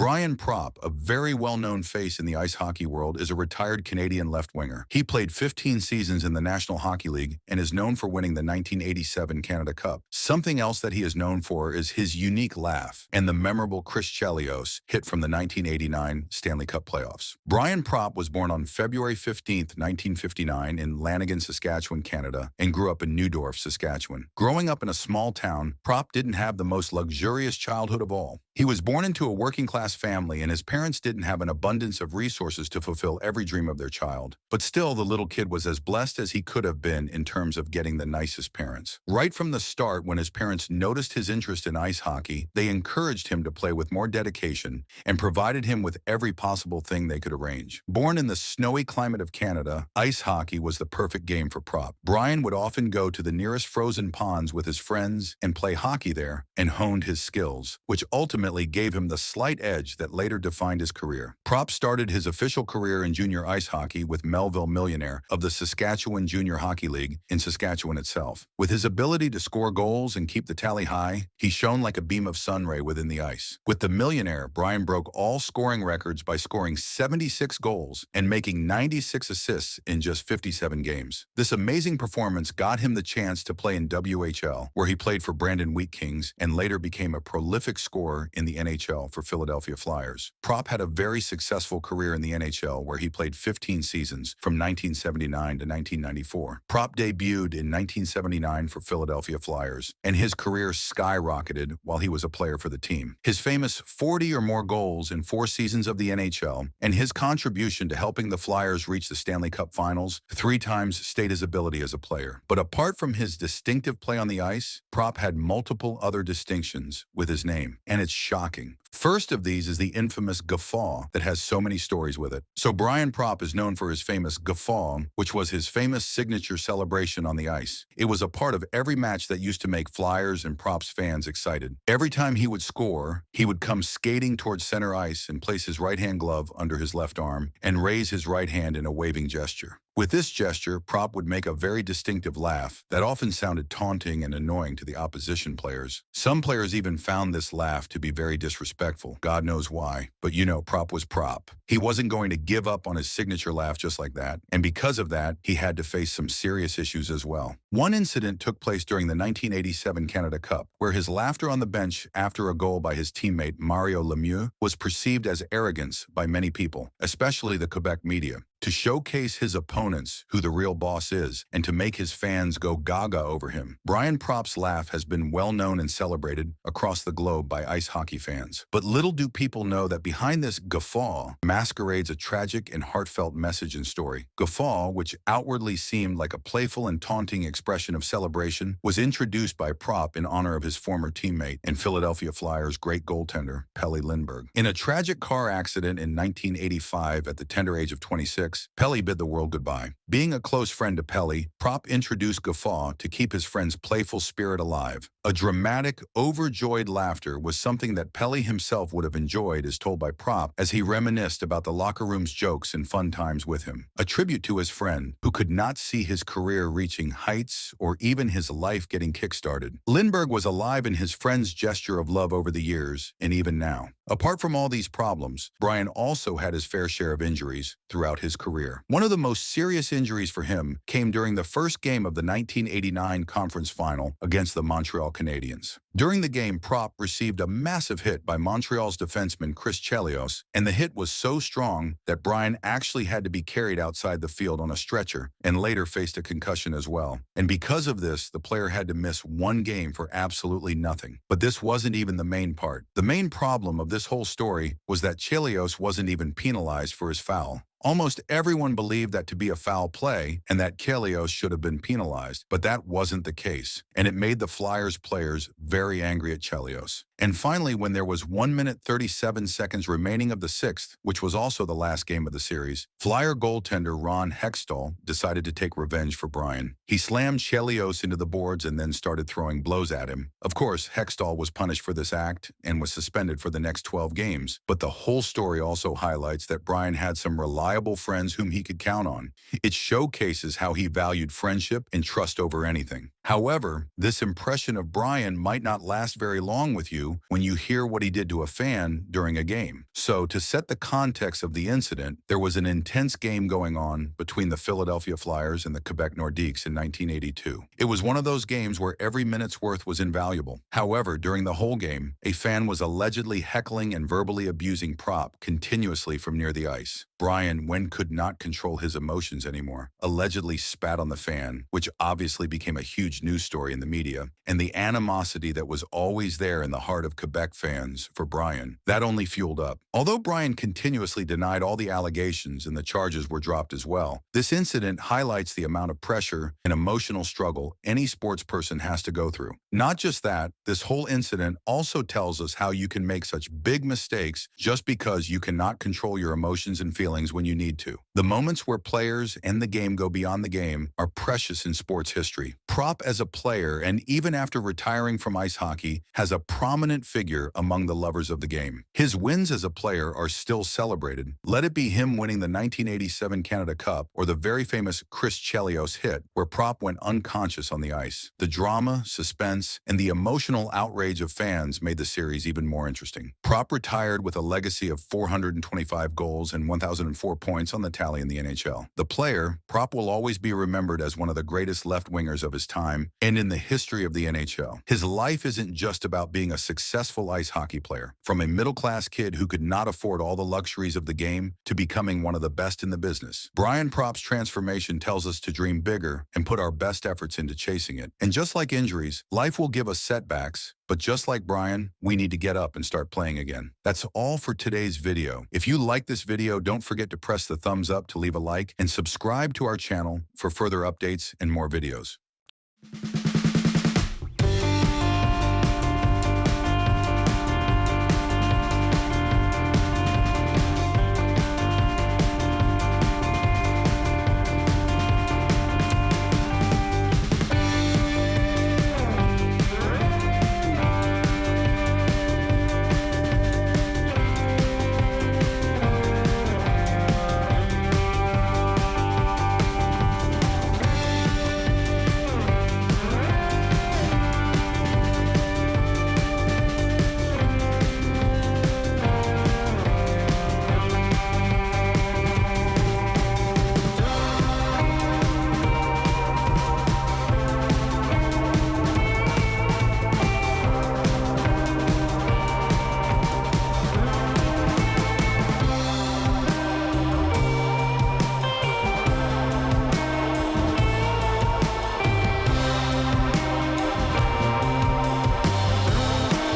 Bryan Propp, a very well-known face in the ice hockey world, is a retired Canadian left-winger. He played 15 seasons in the National Hockey League and is known for winning the 1987 Canada Cup. Something else that he is known for is his unique laugh and the memorable Chrish Chelios hit from the 1989 Stanley Cup Playoffs. Bryan Propp was born on February 15, 1959 in Lanigan, Saskatchewan, Canada, and grew up in Newdorf, Saskatchewan. Growing up in a small town, Propp didn't have the most luxurious childhood of all. He was born into a working-class family, and his parents didn't have an abundance of resources to fulfill every dream of their child. But still, the little kid was as blessed as he could have been in terms of getting the nicest parents. Right from the start, when his parents noticed his interest in ice hockey, they encouraged him to play with more dedication and provided him with every possible thing they could arrange. Born in the snowy climate of Canada, ice hockey was the perfect game for Propp. Bryan would often go to the nearest frozen ponds with his friends and play hockey there and honed his skills, which ultimately gave him the slight edge that later defined his career. Propp started his official career in junior ice hockey with Melville Millionaire of the Saskatchewan Junior Hockey League in Saskatchewan itself. With his ability to score goals and keep the tally high, he shone like a beam of sun ray within the ice. With the Millionaire, Bryan broke all scoring records by scoring 76 goals and making 96 assists in just 57 games. This amazing performance got him the chance to play in WHL, where he played for Brandon Wheat Kings and later became a prolific scorer in the NHL for Philadelphia Flyers. Propp had a very successful career in the NHL, where he played 15 seasons from 1979 to 1994. Propp debuted in 1979 for Philadelphia Flyers, and his career skyrocketed while he was a player for the team. His famous 40 or more goals in 4 seasons of the NHL and his contribution to helping the Flyers reach the Stanley Cup Finals 3 times state his ability as a player. But apart from his distinctive play on the ice, Propp had multiple other distinctions with his name, and it's shocking. First of these is the infamous guffaw that has so many stories with it. So Bryan Propp is known for his famous guffaw, which was his famous signature celebration on the ice. It was a part of every match that used to make Flyers and Propp's fans excited. Every time he would score, he would come skating towards center ice and place his right-hand glove under his left arm and raise his right hand in a waving gesture. With this gesture, Propp would make a very distinctive laugh that often sounded taunting and annoying to the opposition players. Some players even found this laugh to be very disrespectful. God knows why. But you know, Propp was Propp. He wasn't going to give up on his signature laugh just like that. And because of that, he had to face some serious issues as well. One incident took place during the 1987 Canada Cup, where his laughter on the bench after a goal by his teammate Mario Lemieux was perceived as arrogance by many people, especially the Quebec media. To showcase his opponents who the real boss is and to make his fans go gaga over him, Bryan Propp's laugh has been well known and celebrated across the globe by ice hockey fans. But little do people know that behind this guffaw masquerades a tragic and heartfelt message and story. Guffaw, which outwardly seemed like a playful and taunting expression of celebration, was introduced by Propp in honor of his former teammate and Philadelphia Flyers great goaltender, Pelle Lindbergh. In a tragic car accident in 1985 at the tender age of 26, Pelle bid the world goodbye. Being a close friend to Pelle, Propp introduced guffaw to keep his friend's playful spirit alive. A dramatic, overjoyed laughter was something that Pelle himself would have enjoyed, as told by Propp, as he reminisced about the locker room's jokes and fun times with him. A tribute to his friend, who could not see his career reaching heights or even his life getting kick-started. Lindbergh was alive in his friend's gesture of love over the years, and even now. Apart from all these problems, Bryan also had his fair share of injuries throughout his career. One of the most serious injuries for him came during the first game of the 1989 conference final against the Montreal Canadiens. During the game, Propp received a massive hit by Montreal's defenseman Chrish Chelios, and the hit was so strong that Bryan actually had to be carried outside the field on a stretcher and later faced a concussion as well. And because of this, the player had to miss 1 game for absolutely nothing. But this wasn't even the main part. The main problem of this whole story was that Chelios wasn't even penalized for his foul. Almost everyone believed that to be a foul play and that Chelios should have been penalized, but that wasn't the case, and it made the Flyers players very angry at Chelios. And finally, when there was 1 minute 37 seconds remaining of the 6th, which was also the last game of the series, Flyer goaltender Ron Hextall decided to take revenge for Bryan. He slammed Chelios into the boards and then started throwing blows at him. Of course, Hextall was punished for this act and was suspended for the next 12 games, but the whole story also highlights that Bryan had some reliable friends whom he could count on. It showcases how he valued friendship and trust over anything. However, this impression of Bryan might not last very long with you when you hear what he did to a fan during a game. So, to set the context of the incident, there was an intense game going on between the Philadelphia Flyers and the Quebec Nordiques in 1982. It was one of those games where every minute's worth was invaluable. However, during the whole game, a fan was allegedly heckling and verbally abusing Propp continuously from near the ice. Bryan, when could not control his emotions anymore, allegedly spat on the fan, which obviously became a huge news story in the media, and the animosity that was always there in the heart of Quebec fans for Bryan, that only fueled up. Although Bryan continuously denied all the allegations and the charges were dropped as well, this incident highlights the amount of pressure and emotional struggle any sports person has to go through. Not just that, this whole incident also tells us how you can make such big mistakes just because you cannot control your emotions and feelings when you need to. The moments where players and the game go beyond the game are precious in sports history. Propp as a player, and even after retiring from ice hockey, has a prominent figure among the lovers of the game. His wins as a player are still celebrated. Let it be him winning the 1987 Canada Cup or the very famous Chrish Chelios hit where Propp went unconscious on the ice. The drama, suspense, and the emotional outrage of fans made the series even more interesting. Propp retired with a legacy of 425 goals and 1,004 points on the tally in the NHL. The player, Propp, will always be remembered as one of the greatest left-wingers of his time and in the history of the NHL. His life isn't just about being a successful ice hockey player. From a middle-class kid who could not afford all the luxuries of the game to becoming one of the best in the business. Bryan Propp's transformation tells us to dream bigger and put our best efforts into chasing it. And just like injuries, life will give us setbacks, but just like Bryan, we need to get up and start playing again. That's all for today's video. If you like this video, don't forget to press the thumbs up to leave a like and subscribe to our channel for further updates and more videos.